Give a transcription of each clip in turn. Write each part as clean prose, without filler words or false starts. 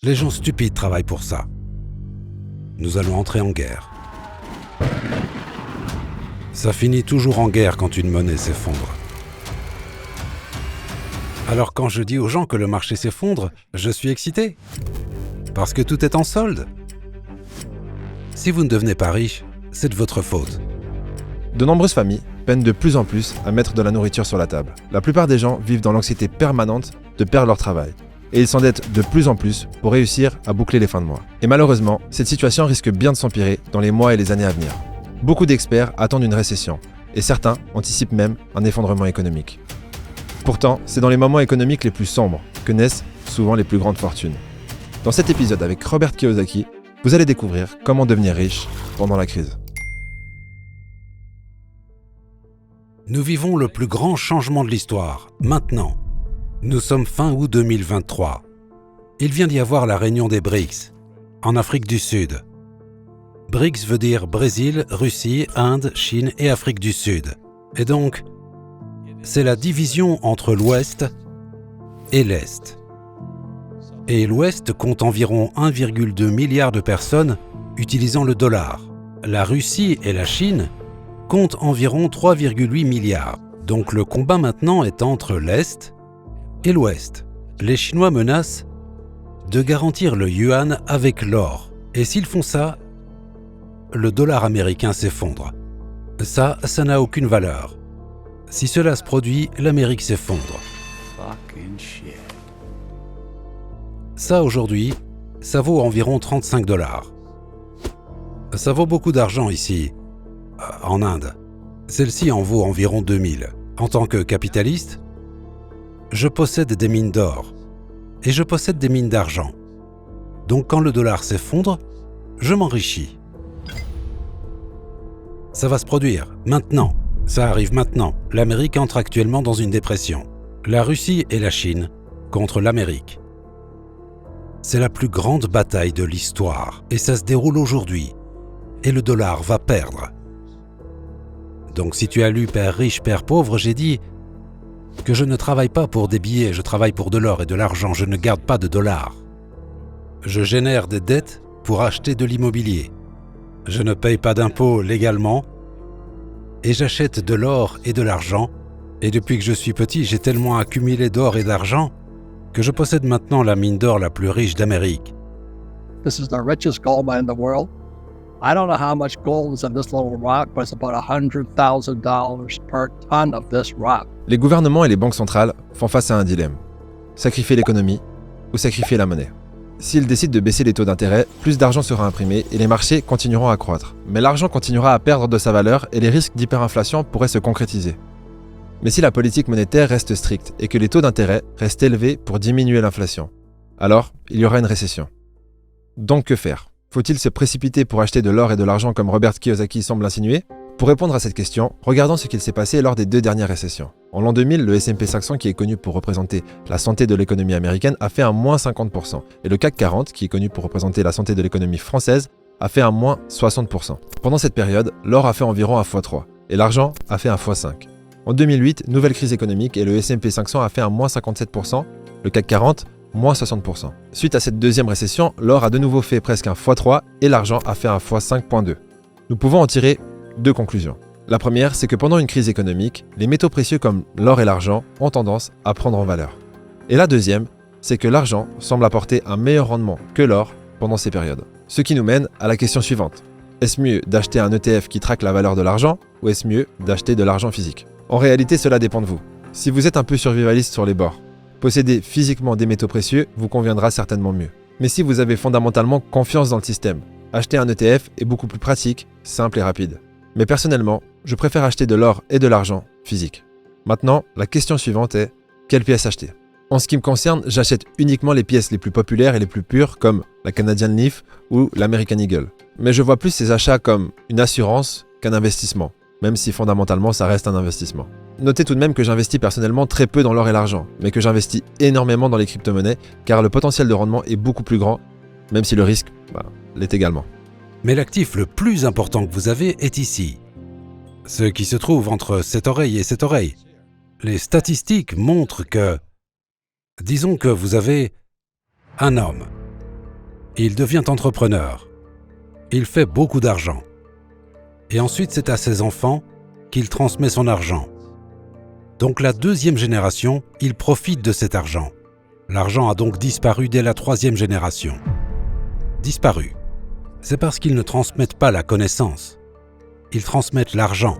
Les gens stupides travaillent pour ça. Nous allons entrer en guerre. Ça finit toujours en guerre quand une monnaie s'effondre. Alors quand je dis aux gens que le marché s'effondre, je suis excité. Parce que tout est en solde. Si vous ne devenez pas riche, c'est de votre faute. De nombreuses familles peinent de plus en plus à mettre de la nourriture sur la table. La plupart des gens vivent dans l'anxiété permanente de perdre leur travail. Et ils s'endettent de plus en plus pour réussir à boucler les fins de mois. Et malheureusement, cette situation risque bien de s'empirer dans les mois et les années à venir. Beaucoup d'experts attendent une récession, et certains anticipent même un effondrement économique. Pourtant, c'est dans les moments économiques les plus sombres que naissent souvent les plus grandes fortunes. Dans cet épisode avec Robert Kiyosaki, vous allez découvrir comment devenir riche pendant la crise. Nous vivons le plus grand changement de l'histoire, maintenant. Nous sommes fin août 2023. Il vient d'y avoir la réunion des BRICS, en Afrique du Sud. BRICS veut dire Brésil, Russie, Inde, Chine et Afrique du Sud. Et donc, c'est la division entre l'Ouest et l'Est. Et l'Ouest compte environ 1,2 milliard de personnes utilisant le dollar. La Russie et la Chine comptent environ 3,8 milliards. Donc le combat maintenant est entre l'Est et l'Ouest. Les Chinois menacent de garantir le yuan avec l'or. Et s'ils font ça, le dollar américain s'effondre. Ça n'a aucune valeur. Si cela se produit, l'Amérique s'effondre. Ça, aujourd'hui, ça vaut environ 35 $. Ça vaut beaucoup d'argent ici, en Inde. Celle-ci en vaut environ 2000. En tant que capitaliste, je possède des mines d'or et je possède des mines d'argent. Donc quand le dollar s'effondre, je m'enrichis. Ça va se produire, maintenant. Ça arrive maintenant. L'Amérique entre actuellement dans une dépression. La Russie et la Chine contre l'Amérique. C'est la plus grande bataille de l'histoire et ça se déroule aujourd'hui. Et le dollar va perdre. Donc si tu as lu Père riche, Père pauvre, j'ai dit que je ne travaille pas pour des billets, je travaille pour de l'or et de l'argent, je ne garde pas de dollars. Je génère des dettes pour acheter de l'immobilier. Je ne paye pas d'impôts légalement et j'achète de l'or et de l'argent. Et depuis que je suis petit, j'ai tellement accumulé d'or et d'argent que je possède maintenant la mine d'or la plus riche d'Amérique. This is the richest gold mine in the world. I don't know how much gold is in this little rock, but it's about $100,000 per ton of this rock. Les gouvernements et les banques centrales font face à un dilemme. Sacrifier l'économie ou sacrifier la monnaie. S'ils décident de baisser les taux d'intérêt, plus d'argent sera imprimé et les marchés continueront à croître. Mais l'argent continuera à perdre de sa valeur et les risques d'hyperinflation pourraient se concrétiser. Mais si la politique monétaire reste stricte et que les taux d'intérêt restent élevés pour diminuer l'inflation, alors il y aura une récession. Donc que faire ? Faut-il se précipiter pour acheter de l'or et de l'argent comme Robert Kiyosaki semble insinuer ? Pour répondre à cette question, regardons ce qu'il s'est passé lors des 2 dernières récessions. En l'an 2000, le S&P 500, qui est connu pour représenter la santé de l'économie américaine, a fait un moins 50%. Et le CAC 40, qui est connu pour représenter la santé de l'économie française, a fait un moins 60%. Pendant cette période, l'or a fait environ un x3 et l'argent a fait un x5. En 2008, nouvelle crise économique et le S&P 500 a fait un moins 57%, le CAC 40, moins 60%. Suite à cette deuxième récession, l'or a de nouveau fait presque un x3 et l'argent a fait un x5.2. Nous pouvons en tirer 2 conclusions. La première, c'est que pendant une crise économique, les métaux précieux comme l'or et l'argent ont tendance à prendre en valeur. Et la deuxième, c'est que l'argent semble apporter un meilleur rendement que l'or pendant ces périodes. Ce qui nous mène à la question suivante. Est-ce mieux d'acheter un ETF qui traque la valeur de l'argent ou est-ce mieux d'acheter de l'argent physique ? En réalité, cela dépend de vous. Si vous êtes un peu survivaliste sur les bords, posséder physiquement des métaux précieux vous conviendra certainement mieux. Mais si vous avez fondamentalement confiance dans le système, acheter un ETF est beaucoup plus pratique, simple et rapide. Mais personnellement, je préfère acheter de l'or et de l'argent physique. Maintenant, la question suivante est, quelle pièce acheter ? En ce qui me concerne, j'achète uniquement les pièces les plus populaires et les plus pures comme la Canadian Leaf ou l'American Eagle. Mais je vois plus ces achats comme une assurance qu'un investissement, même si fondamentalement ça reste un investissement. Notez tout de même que j'investis personnellement très peu dans l'or et l'argent, mais que j'investis énormément dans les crypto-monnaies car le potentiel de rendement est beaucoup plus grand, même si le risque l'est également. Mais l'actif le plus important que vous avez est ici. Ce qui se trouve entre cette oreille et cette oreille. Les statistiques montrent que, disons que vous avez un homme Il devient entrepreneur. Il fait beaucoup d'argent. Et ensuite, c'est à ses enfants qu'il transmet son argent. Donc la deuxième génération, il profite de cet argent. L'argent a donc disparu dès la troisième génération. Disparu. C'est parce qu'ils ne transmettent pas la connaissance. Ils transmettent l'argent.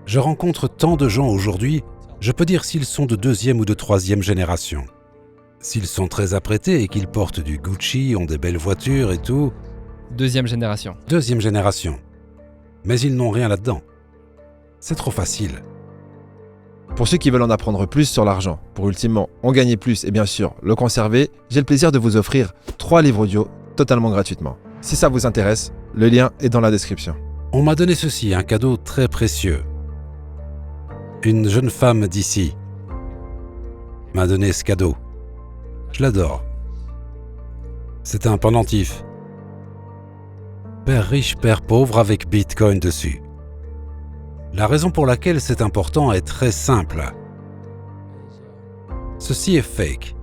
Je rencontre tant de gens aujourd'hui, je peux dire s'ils sont de deuxième ou de troisième génération. S'ils sont très apprêtés et qu'ils portent du Gucci, ont des belles voitures et tout, Deuxième génération. deuxième génération. Mais ils n'ont rien là-dedans. C'est trop facile. Pour ceux qui veulent en apprendre plus sur l'argent, pour ultimement en gagner plus et bien sûr le conserver, j'ai le plaisir de vous offrir 3 livres audio totalement gratuitement. Si ça vous intéresse, le lien est dans la description. On m'a donné ceci, un cadeau très précieux. Une jeune femme d'ici m'a donné ce cadeau. Je l'adore. C'est un pendentif. Père riche, père pauvre avec Bitcoin dessus. La raison pour laquelle c'est important est très simple. Ceci est fake.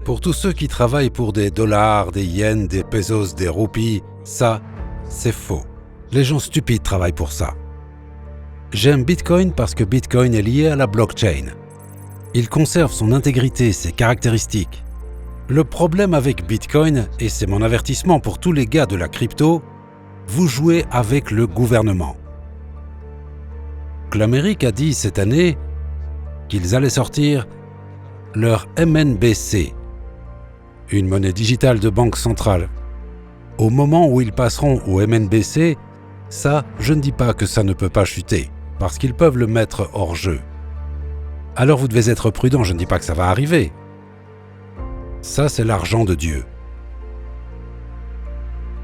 Pour tous ceux qui travaillent pour des dollars, des yens, des pesos, des roupies, ça, c'est faux. Les gens stupides travaillent pour ça. J'aime Bitcoin parce que Bitcoin est lié à la blockchain. Il conserve son intégrité, ses caractéristiques. Le problème avec Bitcoin, et c'est mon avertissement pour tous les gars de la crypto, vous jouez avec le gouvernement. L'Amérique a dit cette année qu'ils allaient sortir leur MNBC, une monnaie digitale de banque centrale. Au moment où ils passeront au MNBC, ça, je ne dis pas que ça ne peut pas chuter, parce qu'ils peuvent le mettre hors jeu. Alors vous devez être prudent, je ne dis pas que ça va arriver. Ça, c'est l'argent de Dieu.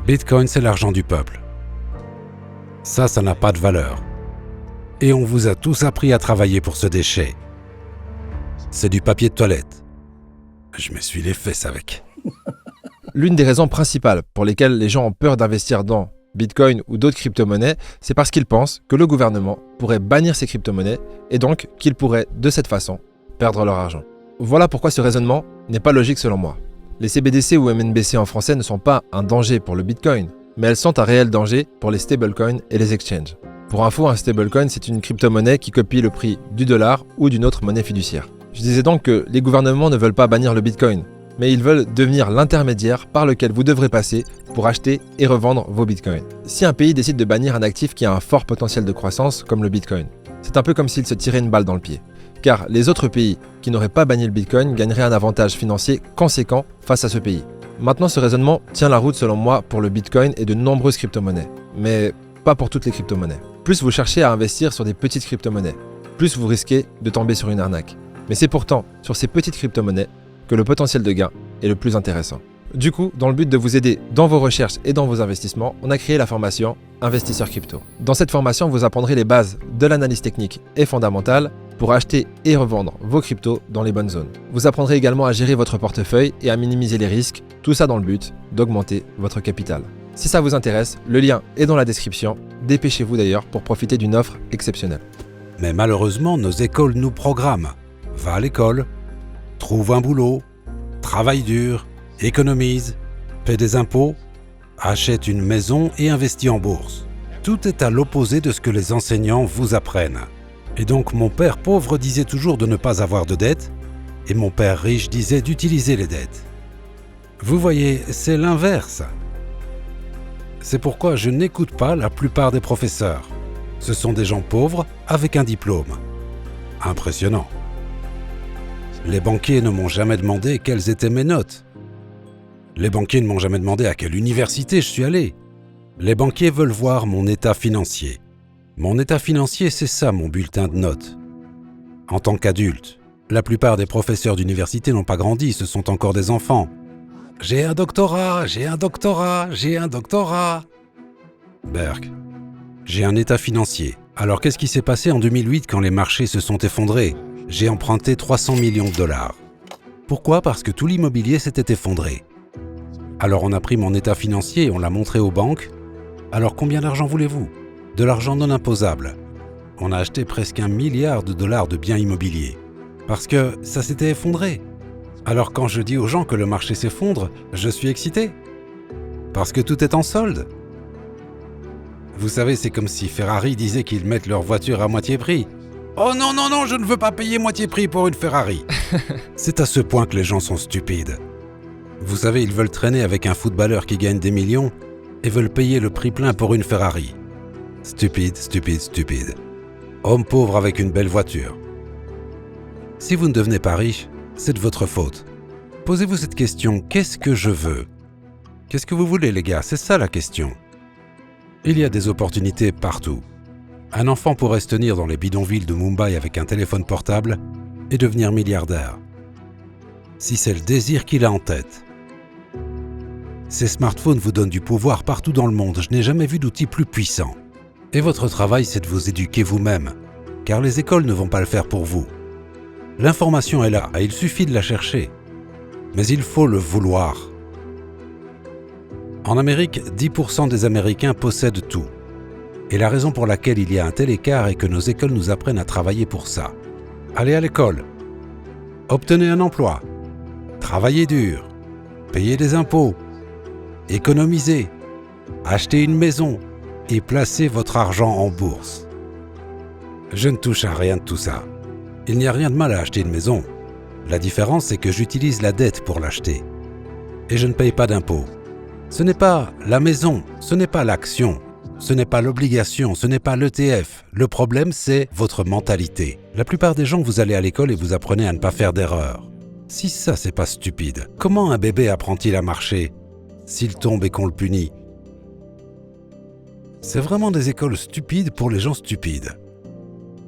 Bitcoin, c'est l'argent du peuple. Ça n'a pas de valeur. Et on vous a tous appris à travailler pour ce déchet. C'est du papier de toilette. Je m'essuie les fesses avec. L'une des raisons principales pour lesquelles les gens ont peur d'investir dans Bitcoin ou d'autres crypto-monnaies, c'est parce qu'ils pensent que le gouvernement pourrait bannir ces crypto-monnaies et donc qu'ils pourraient, de cette façon, perdre leur argent. Voilà pourquoi ce raisonnement n'est pas logique selon moi. Les CBDC ou MNBC en français ne sont pas un danger pour le Bitcoin, mais elles sont un réel danger pour les stablecoins et les exchanges. Pour info, un stablecoin, c'est une crypto-monnaie qui copie le prix du dollar ou d'une autre monnaie fiduciaire. Je disais donc que les gouvernements ne veulent pas bannir le Bitcoin, mais ils veulent devenir l'intermédiaire par lequel vous devrez passer pour acheter et revendre vos Bitcoins. Si un pays décide de bannir un actif qui a un fort potentiel de croissance, comme le Bitcoin, c'est un peu comme s'il se tirait une balle dans le pied. Car les autres pays qui n'auraient pas banni le Bitcoin gagneraient un avantage financier conséquent face à ce pays. Maintenant, ce raisonnement tient la route selon moi pour le Bitcoin et de nombreuses crypto-monnaies, mais pas pour toutes les crypto-monnaies. Plus vous cherchez à investir sur des petites crypto-monnaies, plus vous risquez de tomber sur une arnaque. Mais c'est pourtant sur ces petites crypto-monnaies que le potentiel de gain est le plus intéressant. Du coup, dans le but de vous aider dans vos recherches et dans vos investissements, on a créé la formation Investisseur Crypto. Dans cette formation, vous apprendrez les bases de l'analyse technique et fondamentale pour acheter et revendre vos cryptos dans les bonnes zones. Vous apprendrez également à gérer votre portefeuille et à minimiser les risques, tout ça dans le but d'augmenter votre capital. Si ça vous intéresse, le lien est dans la description. Dépêchez-vous d'ailleurs pour profiter d'une offre exceptionnelle. Mais malheureusement, nos écoles nous programment. Va à l'école, trouve un boulot, travaille dur, économise, paie des impôts, achète une maison et investit en bourse. Tout est à l'opposé de ce que les enseignants vous apprennent. Et donc mon père pauvre disait toujours de ne pas avoir de dettes, et mon père riche disait d'utiliser les dettes. Vous voyez, c'est l'inverse. C'est pourquoi je n'écoute pas la plupart des professeurs. Ce sont des gens pauvres avec un diplôme. Impressionnant. Les banquiers ne m'ont jamais demandé quelles étaient mes notes. Les banquiers ne m'ont jamais demandé à quelle université je suis allé. Les banquiers veulent voir mon état financier. Mon état financier, c'est ça mon bulletin de notes. En tant qu'adulte, la plupart des professeurs d'université n'ont pas grandi, ce sont encore des enfants. J'ai un doctorat, j'ai un doctorat, j'ai un doctorat. Berk, j'ai un état financier. Alors qu'est-ce qui s'est passé en 2008 quand les marchés se sont effondrés ? J'ai emprunté 300 millions de dollars. Pourquoi ? Parce que tout l'immobilier s'était effondré. Alors on a pris mon état financier et on l'a montré aux banques. Alors combien d'argent voulez-vous ? De l'argent non imposable. On a acheté presque $1 milliard de biens immobiliers. Parce que ça s'était effondré. Alors quand je dis aux gens que le marché s'effondre, je suis excité. Parce que tout est en solde. Vous savez, c'est comme si Ferrari disait qu'ils mettent leur voiture à moitié prix. Oh non, non, non, je ne veux pas payer moitié prix pour une Ferrari. C'est à ce point que les gens sont stupides. Vous savez, ils veulent traîner avec un footballeur qui gagne des millions et veulent payer le prix plein pour une Ferrari. Stupide, stupide, stupide. Homme pauvre avec une belle voiture. Si vous ne devenez pas riche, c'est de votre faute. Posez-vous cette question, qu'est-ce que je veux ? Qu'est-ce que vous voulez, les gars ? C'est ça la question. Il y a des opportunités partout. Un enfant pourrait se tenir dans les bidonvilles de Mumbai avec un téléphone portable et devenir milliardaire. Si c'est le désir qu'il a en tête. Ces smartphones vous donnent du pouvoir partout dans le monde. Je n'ai jamais vu d'outil plus puissant. Et votre travail, c'est de vous éduquer vous-même, car les écoles ne vont pas le faire pour vous. L'information est là, et il suffit de la chercher. Mais il faut le vouloir. En Amérique, 10% des Américains possèdent tout. Et la raison pour laquelle il y a un tel écart est que nos écoles nous apprennent à travailler pour ça. Allez à l'école. Obtenez un emploi. Travaillez dur. Payez des impôts. Économisez. Achetez une maison. Et placez votre argent en bourse. Je ne touche à rien de tout ça. Il n'y a rien de mal à acheter une maison. La différence, c'est que j'utilise la dette pour l'acheter. Et je ne paye pas d'impôts. Ce n'est pas la maison, ce n'est pas l'action, ce n'est pas l'obligation, ce n'est pas l'ETF. Le problème, c'est votre mentalité. La plupart des gens, vous allez à l'école et vous apprenez à ne pas faire d'erreurs. Si ça, c'est pas stupide, comment un bébé apprend-il à marcher s'il tombe et qu'on le punit ? C'est vraiment des écoles stupides pour les gens stupides.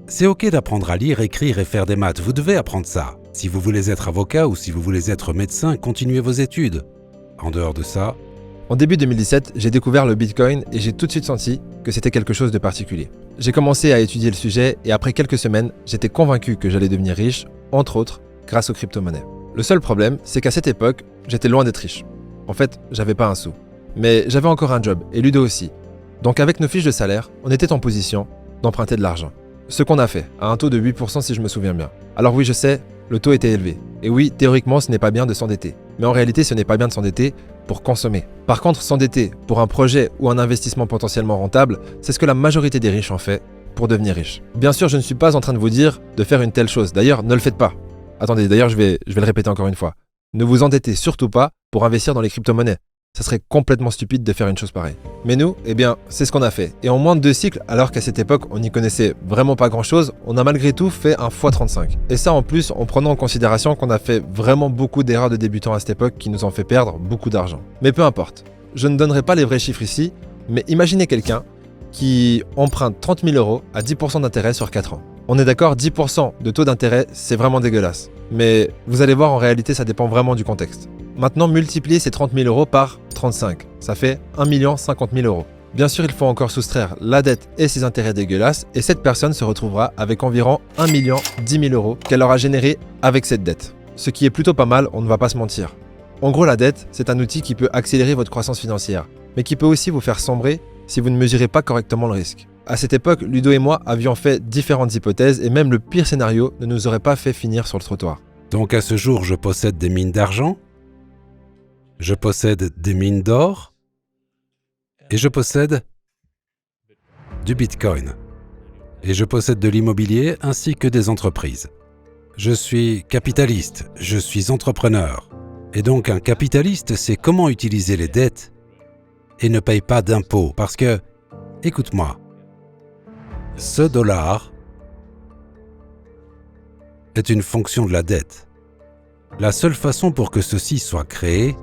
C'est ok d'apprendre à lire, écrire et faire des maths, vous devez apprendre ça. Si vous voulez être avocat ou si vous voulez être médecin, continuez vos études. En dehors de ça... En début 2017, j'ai découvert le Bitcoin et j'ai tout de suite senti que c'était quelque chose de particulier. J'ai commencé à étudier le sujet et après quelques semaines, j'étais convaincu que j'allais devenir riche, entre autres, grâce aux crypto-monnaies. Le seul problème, c'est qu'à cette époque, j'étais loin d'être riche. En fait, j'avais pas un sou. Mais j'avais encore un job, et Ludo aussi. Donc avec nos fiches de salaire, on était en position d'emprunter de l'argent. Ce qu'on a fait, à un taux de 8% si je me souviens bien. Alors oui, je sais, le taux était élevé. Et oui, théoriquement, ce n'est pas bien de s'endetter. Mais en réalité, ce n'est pas bien de s'endetter pour consommer. Par contre, s'endetter pour un projet ou un investissement potentiellement rentable, c'est ce que la majorité des riches en fait pour devenir riche. Bien sûr, je ne suis pas en train de vous dire de faire une telle chose. D'ailleurs, ne le faites pas. Attendez, d'ailleurs, je vais le répéter encore une fois. Ne vous endettez surtout pas pour investir dans les crypto-monnaies. Ça serait complètement stupide de faire une chose pareille. Mais nous, eh bien, c'est ce qu'on a fait. Et en moins de 2 cycles, alors qu'à cette époque, on n'y connaissait vraiment pas grand-chose, on a malgré tout fait un x35. Et ça, en plus, en prenant en considération qu'on a fait vraiment beaucoup d'erreurs de débutants à cette époque qui nous ont fait perdre beaucoup d'argent. Mais peu importe. Je ne donnerai pas les vrais chiffres ici, mais imaginez quelqu'un qui emprunte 30 000 € à 10% d'intérêt sur 4 ans. On est d'accord, 10% de taux d'intérêt, c'est vraiment dégueulasse. Mais vous allez voir, en réalité, ça dépend vraiment du contexte. Maintenant, multipliez ces 30 000 € par 35. Ça fait 1 50 000 €. Bien sûr, il faut encore soustraire la dette et ses intérêts dégueulasses, et cette personne se retrouvera avec environ 1 10 000 € qu'elle aura généré avec cette dette. Ce qui est plutôt pas mal, on ne va pas se mentir. En gros, la dette, c'est un outil qui peut accélérer votre croissance financière, mais qui peut aussi vous faire sombrer si vous ne mesurez pas correctement le risque. À cette époque, Ludo et moi avions fait différentes hypothèses, et même le pire scénario ne nous aurait pas fait finir sur le trottoir. Donc à ce jour, je possède des mines d'argent, je possède des mines d'or et je possède du Bitcoin. Et je possède de l'immobilier ainsi que des entreprises. Je suis capitaliste, je suis entrepreneur. Et donc un capitaliste sait comment utiliser les dettes et ne paye pas d'impôts. Parce que, écoute-moi, ce dollar est une fonction de la dette. La seule façon pour que ceci soit créé,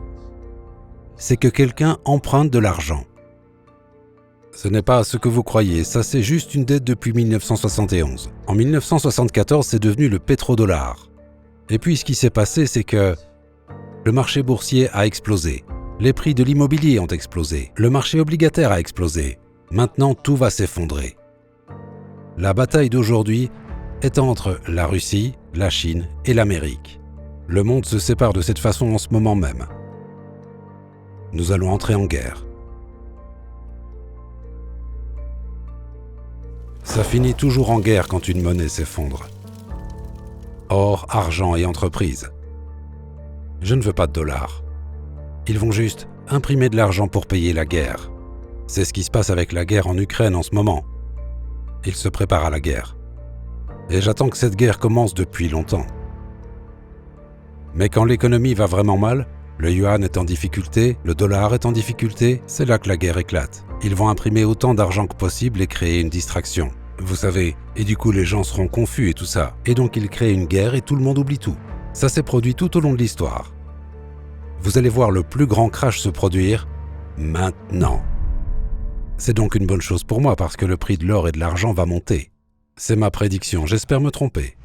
c'est que quelqu'un emprunte de l'argent. Ce n'est pas ce que vous croyez, ça c'est juste une dette depuis 1971. En 1974, c'est devenu le pétrodollar. Et puis ce qui s'est passé, c'est que le marché boursier a explosé. Les prix de l'immobilier ont explosé. Le marché obligataire a explosé. Maintenant, tout va s'effondrer. La bataille d'aujourd'hui est entre la Russie, la Chine et l'Amérique. Le monde se sépare de cette façon en ce moment même. Nous allons entrer en guerre. Ça finit toujours en guerre quand une monnaie s'effondre. Or, argent et entreprise. Je ne veux pas de dollars. Ils vont juste imprimer de l'argent pour payer la guerre. C'est ce qui se passe avec la guerre en Ukraine en ce moment. Ils se préparent à la guerre. Et j'attends que cette guerre commence depuis longtemps. Mais quand l'économie va vraiment mal, le yuan est en difficulté, le dollar est en difficulté, c'est là que la guerre éclate. Ils vont imprimer autant d'argent que possible et créer une distraction. Vous savez, et du coup les gens seront confus et tout ça. Et donc ils créent une guerre et tout le monde oublie tout. Ça s'est produit tout au long de l'histoire. Vous allez voir le plus grand crash se produire maintenant. C'est donc une bonne chose pour moi parce que le prix de l'or et de l'argent va monter. C'est ma prédiction, j'espère me tromper.